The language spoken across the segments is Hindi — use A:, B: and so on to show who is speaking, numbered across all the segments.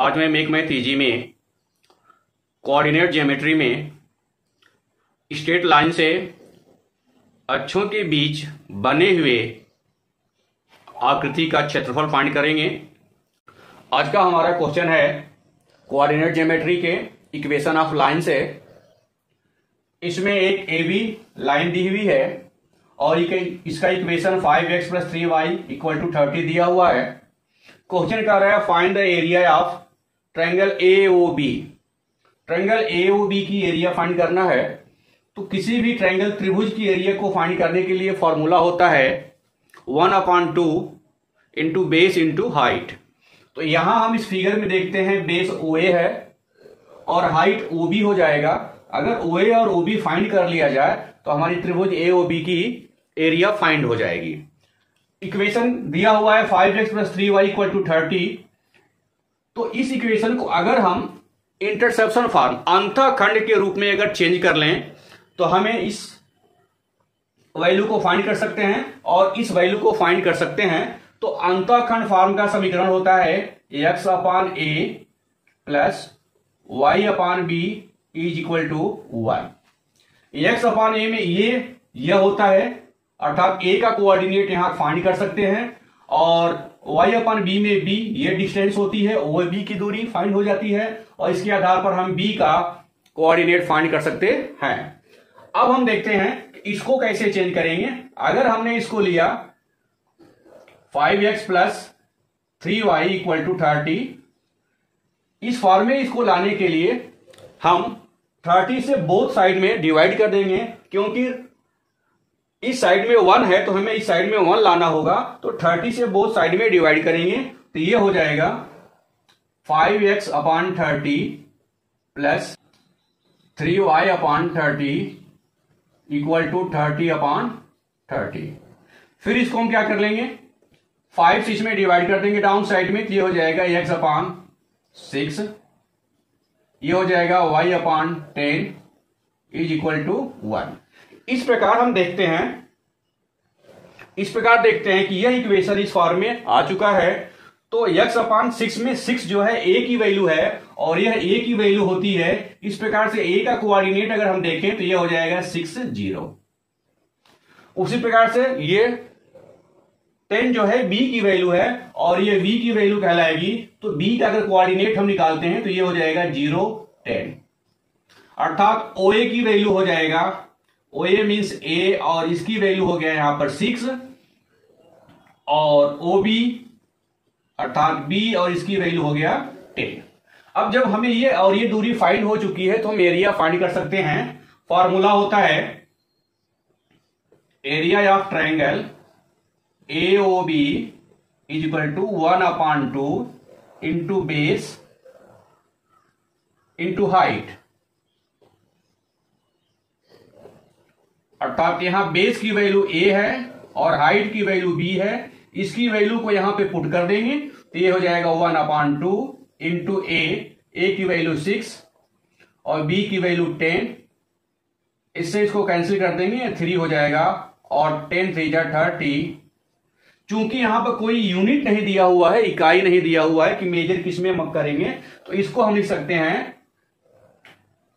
A: आज मैं मेक मैथ इजी में कोऑर्डिनेट ज्योमेट्री में स्ट्रेट लाइन से अक्षों के बीच बने हुए आकृति का क्षेत्रफल फाइंड करेंगे। आज का हमारा क्वेश्चन है कोऑर्डिनेट ज्योमेट्री के इक्वेशन ऑफ लाइन से। इसमें एक AB लाइन दी हुई है और इसका इक्वेशन 5x + 3y = 30 दिया हुआ है। क्वेश्चन कर रहा है find the area of triangle AOB। Triangle AOB की एरिया फाइंड करना है। तो किसी भी ट्रायंगल त्रिभुज की एरिया को फाइंड करने के लिए फॉर्मूला होता है 1/2 इंटू बेस इंटू हाइट। तो यहां हम इस फिगर में देखते हैं बेस OA है और हाइट OB हो जाएगा। अगर OA और OB फाइंड कर लिया जाए तो हमारी त्रिभुज AOB की एरिया फाइंड हो जाएगी। इक्वेशन दिया हुआ है 5x + 3y = 30। तो इस इक्वेशन को अगर हम इंटरसेप्शन फॉर्म अंतःखंड के रूप में अगर चेंज कर लें तो हमें इस वैल्यू को फाइंड कर सकते हैं और इस वैल्यू को फाइंड कर सकते हैं। तो अंतःखंड फॉर्म का समीकरण होता है x/a + y/b = 1। x/a में यह होता है, अर्थात a का कोऑर्डिनेट यहां फाइंड कर सकते हैं और y/b में b ये डिस्टेंस होती है, OB की दूरी फाइंड हो जाती है और इसके आधार पर हम b का कोऑर्डिनेट फाइंड कर सकते हैं। अब हम देखते हैं कि इसको कैसे चेंज करेंगे। अगर हमने इसको लिया 5x + 3y = 30, इस फॉर्म में इसको लाने के लिए हम 30 से बोथ साइड में डिवाइड कर देंगे, क्योंकि इस साइड में 1 है तो हमें इस साइड में 1 लाना होगा। तो 30 से बोथ साइड में डिवाइड करेंगे तो ये हो जाएगा 5x/30 + 3y/30 = 30/30। फिर इसको हम क्या कर लेंगे, 5 से इसमें डिवाइड कर देंगे डाउन साइड में, तो ये हो जाएगा x/6, ये हो जाएगा y/10 = 1। इस प्रकार हम देखते हैं कि यह इक्वेशन इस फॉर्म में आ चुका है। तो x/6 में 6 जो है a की वैल्यू है और यह a की वैल्यू होती है। इस प्रकार से a का कोऑर्डिनेट अगर हम देखें तो यह हो जाएगा 6 0। उसी प्रकार से ये 10 जो है b की वैल्यू है और ये v की वैल्यू कहलाएगी। तो b का अगर कोऑर्डिनेट हम निकालते हैं तो ये हो जाएगा 0 10, अर्थात OA की वैल्यू हो जाएगा, OA मीन्स A और इसकी वैल्यू हो गया यहां पर 6 और OB अर्थात B और इसकी वैल्यू हो गया 10। अब जब हमें ये दूरी फाइंड हो चुकी है तो हम एरिया फाइंड कर सकते हैं। फॉर्मूला होता है area of triangle AOB = 1/2 into base into height, अर्थात यहां बेस की वैल्यू A है और हाइट की वैल्यू B है। इसकी वैल्यू को यहां पे पुट कर देंगे तो ये हो जाएगा 1/2 इंटू A की वैल्यू 6 और B की वैल्यू 10। इससे इसको कैंसिल कर देंगे, 3 हो जाएगा और 10 3 30। चूंकि यहां पर कोई यूनिट नहीं दिया हुआ है, इकाई नहीं दिया हुआ है कि मेजर किस में करेंगे, तो इसको हम लिख सकते हैं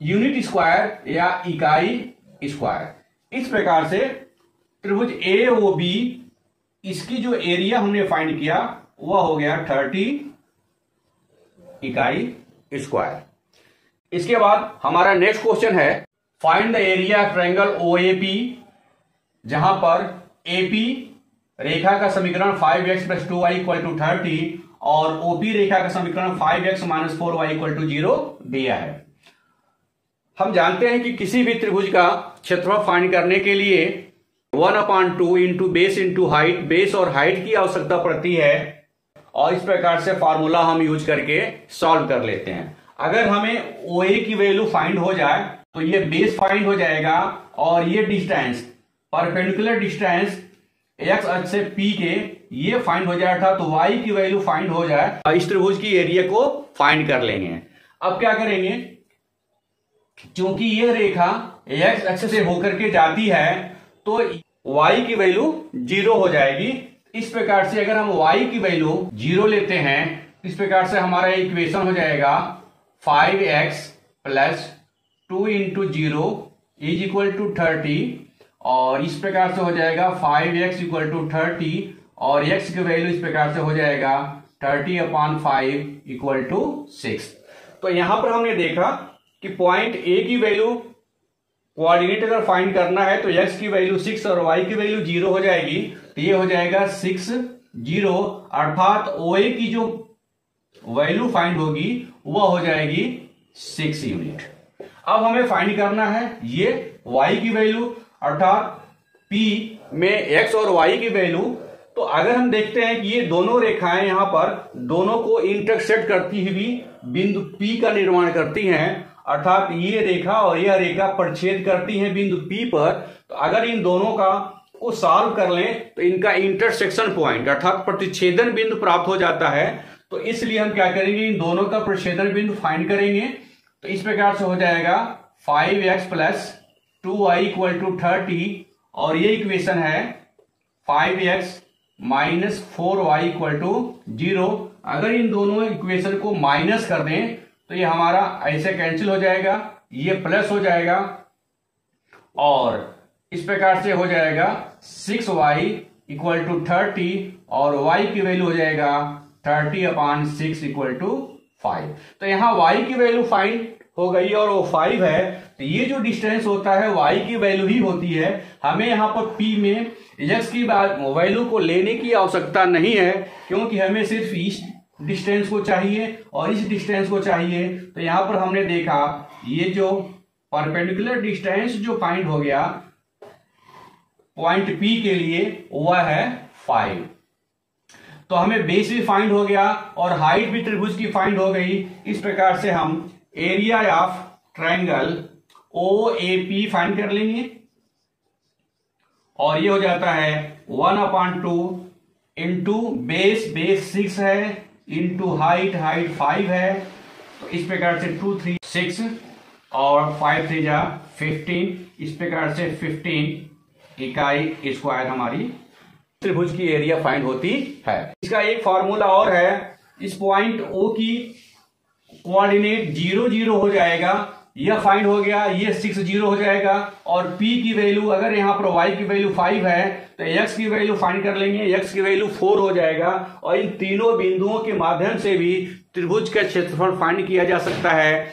A: यूनिट स्क्वायर या इकाई स्क्वायर। इस प्रकार से त्रिभुज AOB इसकी जो एरिया हमने फाइंड किया वह हो गया 30 इकाई स्क्वायर। इसके बाद हमारा नेक्स्ट क्वेश्चन है find the area of triangle OAP, जहां पर AP रेखा का समीकरण 5x + 2y = 30 और OP रेखा का समीकरण 5x - 4y = 0 दिया है। हम जानते हैं कि किसी भी त्रिभुज का क्षेत्रफल फाइंड करने के लिए 1/2 into base into height, base और हाइट की आवश्यकता पड़ती है और इस प्रकार से फॉर्मूला हम यूज करके सॉल्व कर लेते हैं। अगर हमें OA की वैल्यू फाइंड हो जाए तो ये बेस फाइंड हो जाएगा और ये डिस्टेंस, परपेंडिकुलर डिस्टेंस x अक्ष से P के ये फाइंड हो जाए था, तो y की वैल्यू फाइंड हो जाए, इस त्रिभुज की एरिया को फाइंड कर लेंगे। अब क्या करेंगे, क्योंकि ये रेखा x अक्ष से होकर के जाती है तो y की वैल्यू 0 हो जाएगी। इस प्रकार से अगर हम y की वैल्यू 0 लेते हैं इस प्रकार से हमारा इक्वेशन हो जाएगा 5x plus 2 into 0 is equal to 30, और इस प्रकार से हो जाएगा 5x इक्वल टू 30 और x की वैल्यू इस प्रकार से हो जाएगा 30/5 इक्वल टू 6। तो यहां पर हमने देखा कि पॉइंट ए की वैल्यू कोऑर्डिनेट अगर फाइंड करना है तो x की वैल्यू 6 और y की वैल्यू 0 हो जाएगी, तो ये हो जाएगा 6 0, अर्थात OA की जो वैल्यू फाइंड होगी वह हो जाएगी 6 यूनिट। अब हमें फाइंड करना है ये y की वैल्यू, अर्थात P में x और y की वैल्यू। तो अगर हम देखते हैं कि ये दोनों रेखाएं यहां पर दोनों को इंटरसेक्ट करती हुई बिंदु P का निर्माण करती हैं, अर्थात ये रेखा और यह रेखा प्रच्छेद करती हैं बिंदु P पर। तो अगर इन दोनों का को सॉल्व कर लें तो इनका इंटरसेक्शन पॉइंट अर्थात प्रतिच्छेदन बिंदु प्राप्त हो जाता है। तो इसलिए हम क्या करेंगे, इन दोनों का प्रतिच्छेदन बिंदु फाइंड करेंगे। तो इस प्रकार से हो जाएगा 5x plus 2y equal to 30, और ये इक्वेशन है 5x minus 4y equal to 0। अगर इन दोनों इक्वेशन को माइनस कर दें तो ये हमारा ऐसे कैंसिल हो जाएगा, ये प्लस हो जाएगा, और इस प्रकार से हो जाएगा 6y इक्वल टू 30 और y की वैल्यू हो जाएगा 30/6 इक्वल टू 5। तो यहाँ y की वैल्यू फाइंड हो गई और वो 5 है, तो ये जो डिस्टेंस होता है y की वैल्यू ही होती है। हमें यहाँ पर P में x की वैल्यू को लेने की आवश्यकता नहीं है, क्योंकि हमें सिर्फ इस डिस्टेंस को चाहिए और इस डिस्टेंस को चाहिए। तो यहाँ पर हमने देखा ये जो परपेंडिकुलर डिस्टेंस जो फाइंड हो गया पॉइंट P के लिए वह है 5। तो हमें बेस भी फाइंड हो गया और हाइट भी त्रिभुज की फाइंड हो गई। इस प्रकार से हम area of triangle OAP find कर लेंगे, और ये हो जाता है 1/2 इंटू बेस 6 है इंटू हाइट 5 है। तो इस प्रकार से 2 3 6 और 5 3 जा 15, इस प्रकार से 15 इकाई स्क्वायर हमारी त्रिभुज की एरिया फाइंड होती है। इसका एक फॉर्मूला और है, इस पॉइंट O की कोऑर्डिनेट 0 0 हो जाएगा, यह फाइंड हो गया, ये 6 0 हो जाएगा, और P की वैल्यू अगर यहां पर y की वैल्यू 5 है तो x की वैल्यू फाइंड कर लेंगे, x की वैल्यू 4 हो जाएगा, और इन तीनों बिंदुओं के माध्यम से भी त्रिभुज का क्षेत्रफल फाइंड किया जा सकता है।